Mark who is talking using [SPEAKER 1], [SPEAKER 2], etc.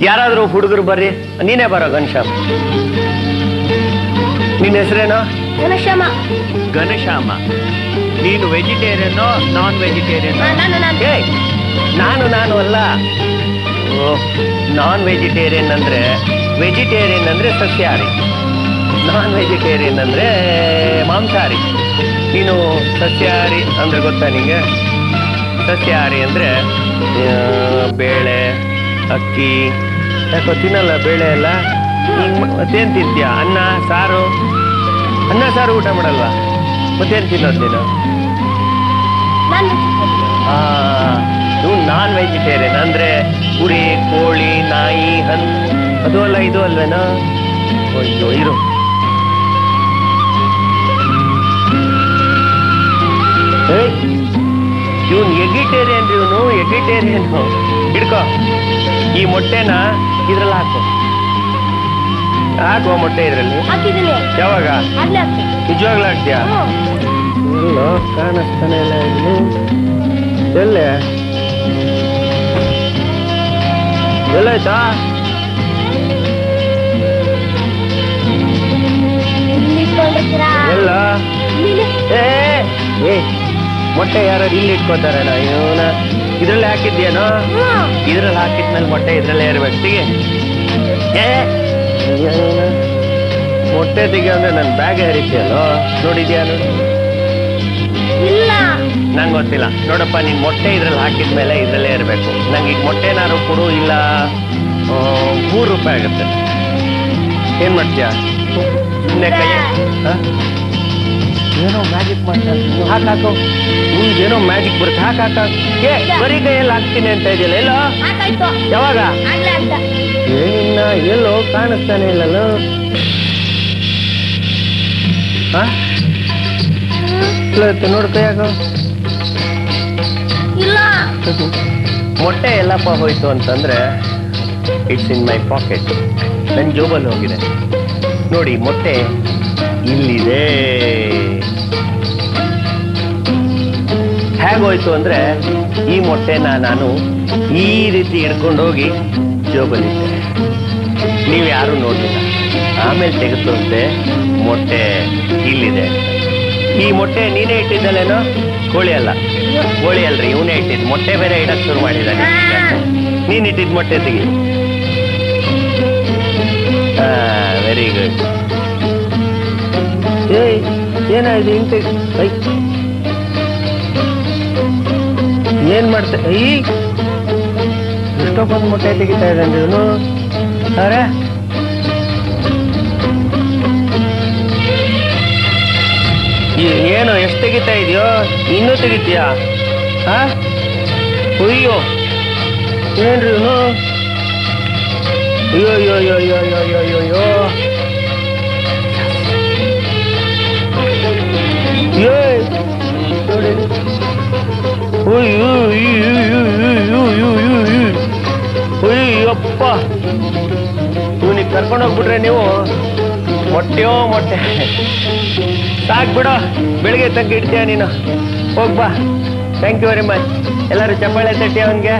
[SPEAKER 1] ಯಾರಾದ್ರೂ ಹುಡುಗರು ಬರ್ರಿ, ನೀನೇ ಬರೋ ಘನಶ್ಯಾಮ್. ನಿನ್ನ ಹೆಸರೇನೋ?
[SPEAKER 2] ಘನಶ್ಯಾಮ.
[SPEAKER 1] ಘನಶ್ಯಾಮ. ನೀನು ವೆಜಿಟೇರಿಯನ್ ನಾನ್ ವೆಜಿಟೇರಿಯನ್? ನಾನು ಅಲ್ಲ. ನಾನ್ ವೆಜಿಟೇರಿಯನ್ ಅಂದ್ರೆ ಸಸ್ಯಾಹಾರಿ, ನಾನ್ ವೆಜಿಟೇರಿಯನ್ ಅಂದ್ರೆ ಮಾಂಸಾಹಾರಿ. ನೀನು ಸಸ್ಯಾಹಾರಿ ಅಂದ್ರೆ ಗೊತ್ತಾ ನಿಂಗೆ? ಸಸ್ಯಾಹಾರಿ ಅಂದ್ರೆ ಬೇಳೆ ಅಕ್ಕಿ ಯಾಕೋ ತಿನ್ನಲ್ಲ, ಬೇಳೆ ಎಲ್ಲ. ಮತ್ತೇನು ತಿಂತೀಯ? ಅನ್ನ ಸಾರು ಊಟ ಮಾಡಲ್ವಾ? ಮತ್ತೇನು ತಿನ್ನೋದು ನೀನು? ನೀವು ನಾನ್ ವೆಜಿಟೇರಿಯನ್ ಅಂದ್ರೆ ಕುರಿ ಕೋಳಿ ನಾಯಿ ಅದು ಅಲ್ಲ ಇದು ಅಲ್ವೇನೋ? ಇರು. ಇವನು ಎಗಿಟೇರಿಯನ್, ಹಿಡ್ಕೋ ಈ ಮೊಟ್ಟೆನ ಇದ್ರಲ್ಲಿ ಹಾಕುವ ಮೊಟ್ಟೆ ಇದ್ರಲ್ಲಿ. ಯಾವಾಗ? ನಿಜವಾಗ್ಲೂ ಹಾಕ್ತೀಯಾ? ಎಲ್ಲೋ ಕಾಣಿಸ್ತಾನೆ ಇಲ್ಲ ಇಲ್ಲಿ. ಎಲ್ಲಾಯ್ತಾ? ಎಲ್ಲ ಮೊಟ್ಟೆ ಯಾರು ಇಲ್ಲಿ ಇಟ್ಕೋತಾರೇನೋ? ಇವನ ಇದ್ರಲ್ಲಿ ಹಾಕಿದ್ಯೇನೋ? ಇದ್ರಲ್ಲಿ ಹಾಕಿದ್ಮೇಲೆ ಮೊಟ್ಟೆ ಇದ್ರಲ್ಲೇ ಇರ್ಬೇಕು. ತೆಗಿ. ಮೊಟ್ಟೆ ತೆಗಿ ಅಂದ್ರೆ ನನ್ ಬ್ಯಾಗ್ ಹರಿತೀಯಲ್ಲೋ, ನೋಡಿದ್ಯಾ? ನಂಗೆ ಗೊತ್ತಿಲ್ಲ ನೋಡಪ್ಪ. ನೀನ್ ಮೊಟ್ಟೆ ಇದ್ರಲ್ಲಿ ಹಾಕಿದ್ಮೇಲೆ ಇದ್ರಲ್ಲೇ ಇರ್ಬೇಕು. ನಂಗೆ ಈಗ ಮೊಟ್ಟೆನಾರು ಕೊಡು, ಇಲ್ಲ ₹3 ಆಗುತ್ತೆ. ಏನ್ ಮಾಡ್ತೀಯಾ? ಸುಮ್ಮನೆ ಕೈ ಏನೋ ಮ್ಯಾಜಿಕ್ ಮಾಡ್ತಾರೆ. ಹಾಕಾಕೋ, ಏನೋ ಮ್ಯಾಜಿಕ್ ಬರುತ್ತೆ. ಹಾಕಾಕ ಬರೀ ಕೈಯಲ್ಲಿ ಹಾಕ್ತೀನಿ ಅಂತ ಇದೆಯಲ್ಲ. ಎಲ್ಲೋ? ಯಾವಾಗ? ಏನಿನ್ನ ಎಲ್ಲೋ ಕಾಣಿಸ್ತಾನೆ ಇಲ್ಲಲ್ಲ. ನೋಡು ಕೈ ಹಾಕೋ. ಮೊಟ್ಟೆ ಎಲ್ಲಪ್ಪ ಹೋಯ್ತು ಅಂತಂದ್ರೆ ಇಟ್ಸ್ ಇನ್ ಮೈ ಪಾಕೆಟ್. ನನ್ನ ಜೋಬಲ್ಲಿ ಹೋಗಿದೆ ನೋಡಿ. ಮೊಟ್ಟೆ ಇಲ್ಲಿದೆ. ಹೇಗೋಯ್ತು ಅಂದ್ರೆ ಈ ಮೊಟ್ಟೆನ ನಾನು ಈ ರೀತಿ ಹಿಡ್ಕೊಂಡೋಗಿ ಜೋಬಲ್ಲಿದ್ದೆ. ನೀವು ಯಾರು ನೋಡ್ಲಿಲ್ಲ. ಆಮೇಲೆ ತೆಗೆದುಕೊಂಡೆ ಮೊಟ್ಟೆ ಇಲ್ಲಿದೆ. ಈ ಮೊಟ್ಟೆ ನೀನೇ ಇಟ್ಟಿದ್ದಲ್ಲೇನೋ? ಕೋಳಿ ಅಲ್ಲ, ಕೋಳಿ ಅಲ್ರಿ, ಇವನೇ ಇಟ್ಟಿದ್ದು. ಮೊಟ್ಟೆ ಬೇರೆ ಇಡಕ್ ಶುರು ಮಾಡಿದ್ದಾನೆ. ನೀನ್ ಇಟ್ಟಿದ್ ಮೊಟ್ಟೆ ತೆಗಿ. Very good. ಏನಾಯ್ತು? ಏನ್ ಮಾಡ್ತಾ? ಎಷ್ಟೊಂದು ಮೊಟ್ಟೆ ತೆಗಿತಾ ಇದ್ದಾನೆ ಇವನು. ಅರೆ ಏನು ಎಷ್ಟು ತೆಗಿತಾ ಇದೆಯೋ? ಇನ್ನೂ ತೆಗಿತೀಯಾ? ಅಯ್ಯೋ ಏನ್ರಿ ಇವನು? ಅಯ್ಯೋ ಅಯ್ಯೋ ಅಯ್ಯೋ ಅಯ್ಯೋ ಅಯ್ಯೋ ಅಯ್ಯೋ ಅಯ್ಯೋ ನೋಡಿ. ಅಯ್ಯಪ್ಪ, ಇವನಿಗೆ ಕರ್ಕೊಂಡೋಗ್ಬಿಟ್ರೆ ನೀವು ಮೊಟ್ಟೆಯೋ ಮೊಟ್ಟೆ. ಸಾಕ್ಬಿಡೋ, ಬೆಳಿಗ್ಗೆ ತಗ್ಗಿ ಇಡ್ತೀಯ ನೀನು. ಹೋಗ್ಬಾ. Thank you very much. ಎಲ್ಲರೂ ಚಪ್ಪಾಳೆ ತಟ್ಟಿ ಅವನಿಗೆ.